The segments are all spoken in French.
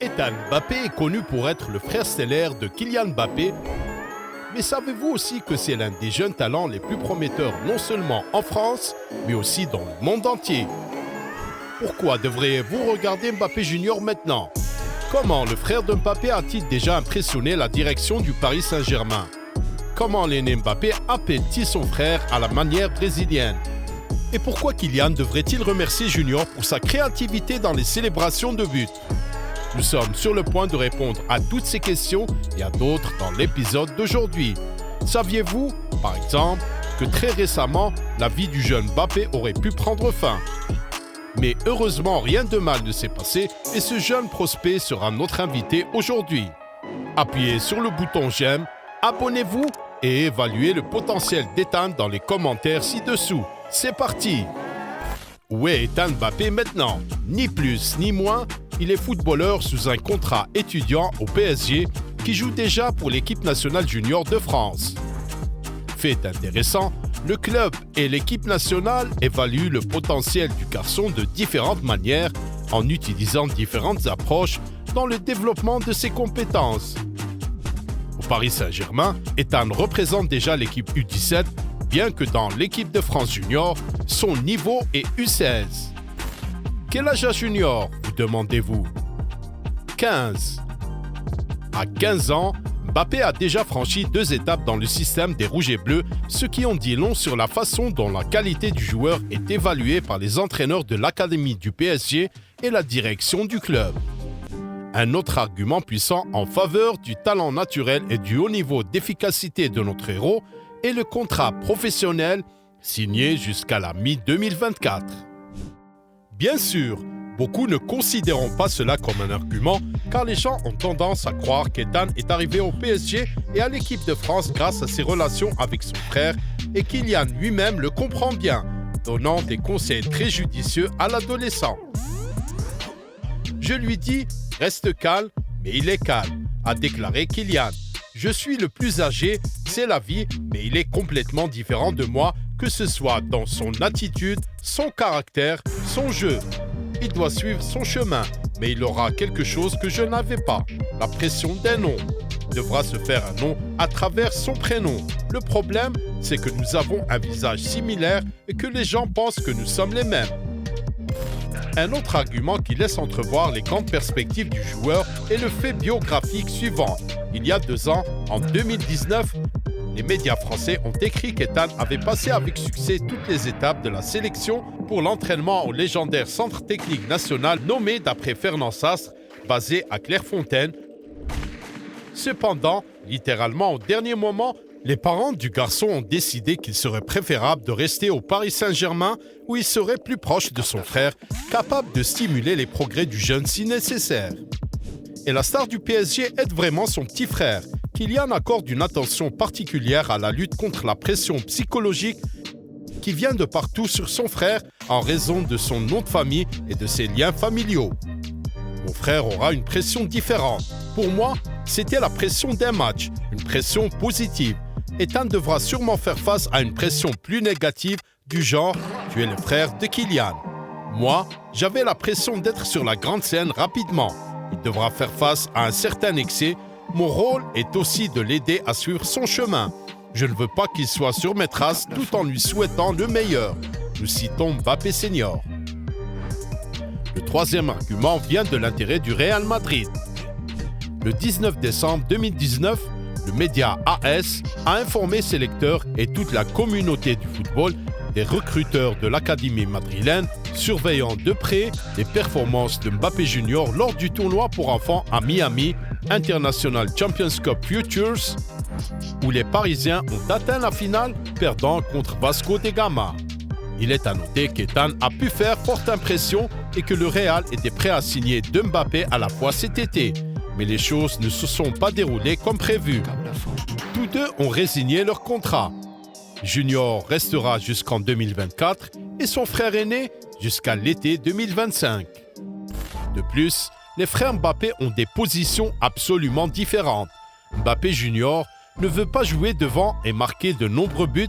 Ethan Mbappé est connu pour être le frère stellaire de Kylian Mbappé. Mais savez-vous aussi que c'est l'un des jeunes talents les plus prometteurs non seulement en France, mais aussi dans le monde entier? Pourquoi devriez-vous regarder Mbappé Junior maintenant? Comment le frère de Mbappé a-t-il déjà impressionné la direction du Paris Saint-Germain? Comment l'aîné Mbappé appelle-t-il son frère à la manière brésilienne? Et pourquoi Kylian devrait-il remercier Junior pour sa créativité dans les célébrations de but? Nous sommes sur le point de répondre à toutes ces questions et à d'autres dans l'épisode d'aujourd'hui. Saviez-vous, par exemple, que très récemment, la vie du jeune Mbappé aurait pu prendre fin? Mais heureusement, rien de mal ne s'est passé et ce jeune prospect sera notre invité aujourd'hui. Appuyez sur le bouton j'aime, abonnez-vous et évaluez le potentiel d'Ethan dans les commentaires ci-dessous. C'est parti! Où est Ethan Mbappé maintenant? Ni plus ni moins, il est footballeur sous un contrat étudiant au PSG qui joue déjà pour l'équipe nationale junior de France. Fait intéressant, le club et l'équipe nationale évaluent le potentiel du garçon de différentes manières en utilisant différentes approches dans le développement de ses compétences. Au Paris Saint-Germain, Ethan représente déjà l'équipe U17, bien que dans l'équipe de France junior, son niveau est U16. Quel âge a Junior, vous demandez-vous? 15. À 15 ans, Mbappé a déjà franchi 2 étapes dans le système des Rouges et Bleus, ce qui en dit long sur la façon dont la qualité du joueur est évaluée par les entraîneurs de l'académie du PSG et la direction du club. Un autre argument puissant en faveur du talent naturel et du haut niveau d'efficacité de notre héros est le contrat professionnel signé jusqu'à la mi-2024. Bien sûr, beaucoup ne considéreront pas cela comme un argument car les gens ont tendance à croire qu'Ethan est arrivé au PSG et à l'équipe de France grâce à ses relations avec son frère et Kylian lui-même le comprend bien, donnant des conseils très judicieux à l'adolescent. Je lui dis « Reste calme, mais il est calme », a déclaré Kylian. « Je suis le plus âgé, c'est la vie, mais il est complètement différent de moi, que ce soit dans son attitude, son caractère, son jeu. Il doit suivre son chemin, mais il aura quelque chose que je n'avais pas, la pression d'un nom. Il devra se faire un nom à travers son prénom. Le problème, c'est que nous avons un visage similaire et que les gens pensent que nous sommes les mêmes. » Un autre argument qui laisse entrevoir les grandes perspectives du joueur est le fait biographique suivant. Il y a 2 ans, en 2019, les médias français ont écrit qu'Ethan avait passé avec succès toutes les étapes de la sélection pour l'entraînement au légendaire Centre technique national nommé d'après Fernand Sastre, basé à Clairefontaine. Cependant, littéralement au dernier moment, les parents du garçon ont décidé qu'il serait préférable de rester au Paris Saint-Germain où il serait plus proche de son frère, capable de stimuler les progrès du jeune si nécessaire. Et la star du PSG aide vraiment son petit frère. Kylian accorde une attention particulière à la lutte contre la pression psychologique qui vient de partout sur son frère en raison de son nom de famille et de ses liens familiaux. Mon frère aura une pression différente. Pour moi, c'était la pression d'un match, une pression positive. Ethan devra sûrement faire face à une pression plus négative du genre « tu es le frère de Kylian ». Moi, j'avais la pression d'être sur la grande scène rapidement. Il devra faire face à un certain excès. Mon rôle est aussi de l'aider à suivre son chemin. Je ne veux pas qu'il soit sur mes traces tout en lui souhaitant le meilleur. Nous citons Mbappé Senior. Le troisième argument vient de l'intérêt du Real Madrid. Le 19 décembre 2019, le média AS a informé ses lecteurs et toute la communauté du football des recruteurs de l'Académie madrilène surveillant de près les performances de Mbappé Junior lors du tournoi pour enfants à Miami, International Champions Cup Futures, où les Parisiens ont atteint la finale, perdant contre Vasco da Gama. Il est à noter qu'Ethan a pu faire forte impression et que le Real était prêt à signer 2 Mbappé à la fois cet été. Mais les choses ne se sont pas déroulées comme prévu. Tous 2 ont résigné leur contrat. Junior restera jusqu'en 2024 et son frère aîné jusqu'à l'été 2025. De plus, les frères Mbappé ont des positions absolument différentes. Mbappé Junior ne veut pas jouer devant et marquer de nombreux buts,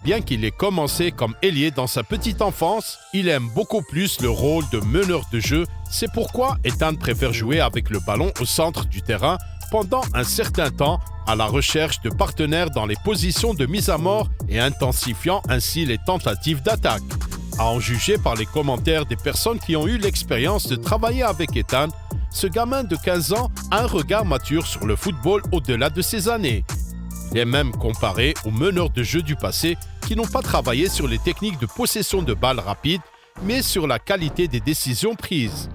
Bien qu'il ait commencé comme ailier dans sa petite enfance, il aime beaucoup plus le rôle de meneur de jeu. C'est pourquoi Ethan préfère jouer avec le ballon au centre du terrain pendant un certain temps à la recherche de partenaires dans les positions de mise à mort et intensifiant ainsi les tentatives d'attaque. À en juger par les commentaires des personnes qui ont eu l'expérience de travailler avec Ethan, ce gamin de 15 ans a un regard mature sur le football au-delà de ses années. Il est même comparé aux meneurs de jeu du passé qui n'ont pas travaillé sur les techniques de possession de balles rapides, mais sur la qualité des décisions prises.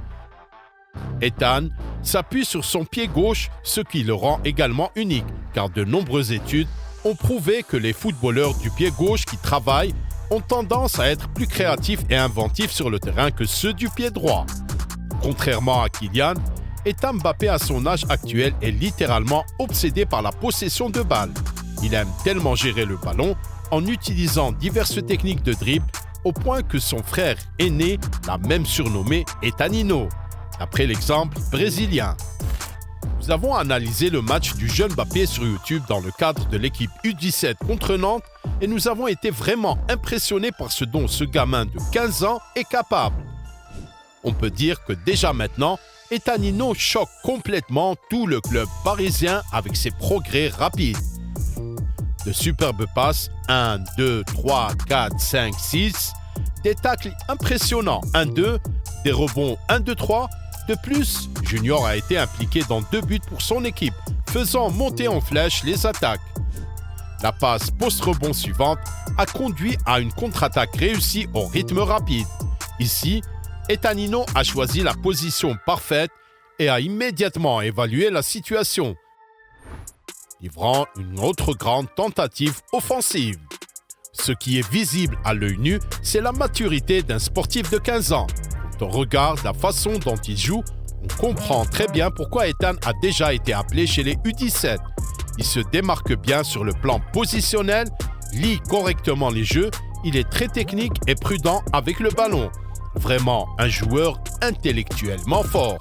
Ethan s'appuie sur son pied gauche, ce qui le rend également unique, car de nombreuses études ont prouvé que les footballeurs du pied gauche qui travaillent ont tendance à être plus créatifs et inventifs sur le terrain que ceux du pied droit. Contrairement à Kylian, Ethan Mbappé à son âge actuel est littéralement obsédé par la possession de balles. Il aime tellement gérer le ballon en utilisant diverses techniques de dribble au point que son frère aîné l'a même surnommé Etanino, après l'exemple brésilien. Nous avons analysé le match du jeune Mbappé sur YouTube dans le cadre de l'équipe U17 contre Nantes et nous avons été vraiment impressionnés par ce dont ce gamin de 15 ans est capable. On peut dire que déjà maintenant, Etanino choque complètement tout le club parisien avec ses progrès rapides. De superbes passes, 1, 2, 3, 4, 5, 6, des tacles impressionnants, 1, 2, des rebonds 1, 2, 3. De plus, Junior a été impliqué dans 2 buts pour son équipe, faisant monter en flèche les attaques. La passe post-rebond suivante a conduit à une contre-attaque réussie au rythme rapide. Ici, Etanino a choisi la position parfaite et a immédiatement évalué la situation, livrant une autre grande tentative offensive. Ce qui est visible à l'œil nu, c'est la maturité d'un sportif de 15 ans. Quand on regarde la façon dont il joue, on comprend très bien pourquoi Ethan a déjà été appelé chez les U17. Il se démarque bien sur le plan positionnel, lit correctement les jeux, il est très technique et prudent avec le ballon. Vraiment un joueur intellectuellement fort.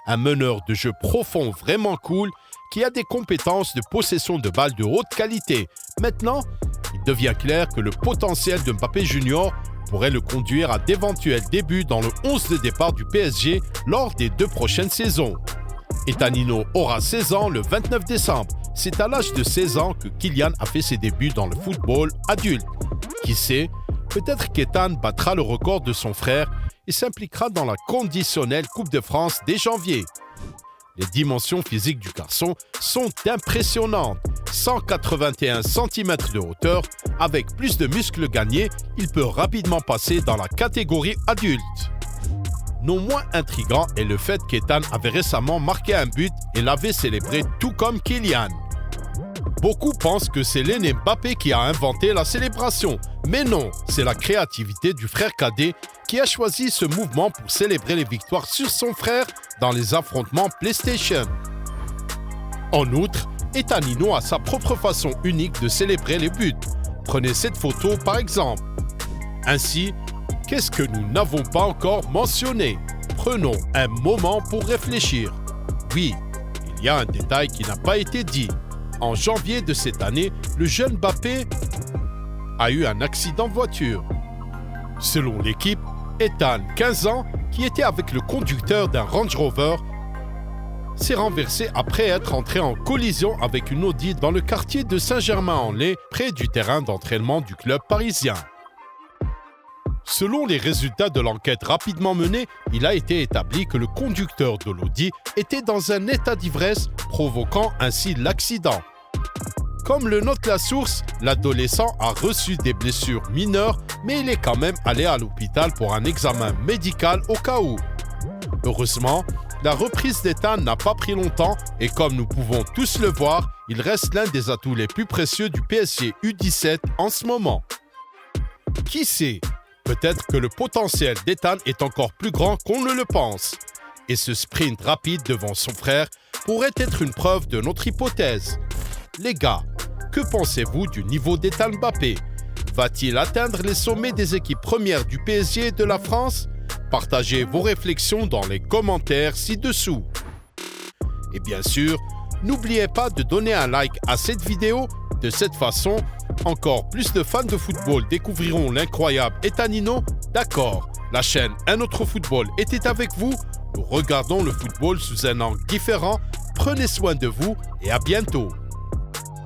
Un meneur de jeu profond vraiment cool qui a des compétences de possession de balles de haute qualité. Maintenant, il devient clair que le potentiel de Mbappé Junior pourrait le conduire à d'éventuels débuts dans le 11 de départ du PSG lors des 2 prochaines saisons. Etanino aura 16 ans le 29 décembre. C'est à l'âge de 16 ans que Kylian a fait ses débuts dans le football adulte. Qui sait, peut-être qu'Ethan battra le record de son frère et s'impliquera dans la conditionnelle Coupe de France dès janvier. Les dimensions physiques du garçon sont impressionnantes. 181 cm de hauteur, avec plus de muscles gagnés, il peut rapidement passer dans la catégorie adulte. Non moins intriguant est le fait qu'Ethan avait récemment marqué un but et l'avait célébré tout comme Kylian. Beaucoup pensent que c'est l'aîné Mbappé qui a inventé la célébration, mais non, c'est la créativité du frère cadet qui a choisi ce mouvement pour célébrer les victoires sur son frère dans les affrontements PlayStation. En outre, Etanino a sa propre façon unique de célébrer les buts. Prenez cette photo par exemple. Ainsi, qu'est-ce que nous n'avons pas encore mentionné? Prenons un moment pour réfléchir. Oui, il y a un détail qui n'a pas été dit. En janvier de cette année, le jeune Mbappé a eu un accident de voiture. Selon l'équipe, Ethan, 15 ans, qui était avec le conducteur d'un Range Rover, s'est renversé après être entré en collision avec une Audi dans le quartier de Saint-Germain-en-Laye, près du terrain d'entraînement du club parisien. Selon les résultats de l'enquête rapidement menée, il a été établi que le conducteur de l'Audi était dans un état d'ivresse, provoquant ainsi l'accident. Comme le note la source, l'adolescent a reçu des blessures mineures, mais il est quand même allé à l'hôpital pour un examen médical au cas où. Heureusement, la reprise d'Ethan n'a pas pris longtemps et comme nous pouvons tous le voir, il reste l'un des atouts les plus précieux du PSG U17 en ce moment. Qui sait, peut-être que le potentiel d'Ethan est encore plus grand qu'on ne le pense. Et ce sprint rapide devant son frère pourrait être une preuve de notre hypothèse. Les gars, que pensez-vous du niveau d'Ethan Mbappé? Va-t-il atteindre les sommets des équipes premières du PSG et de la France? Partagez vos réflexions dans les commentaires ci-dessous. Et bien sûr, n'oubliez pas de donner un like à cette vidéo. De cette façon, Encore plus de fans de football découvriront l'incroyable Etanino? D'accord, la chaîne Un autre football était avec vous. Nous regardons le football sous un angle différent. Prenez soin de vous et à bientôt.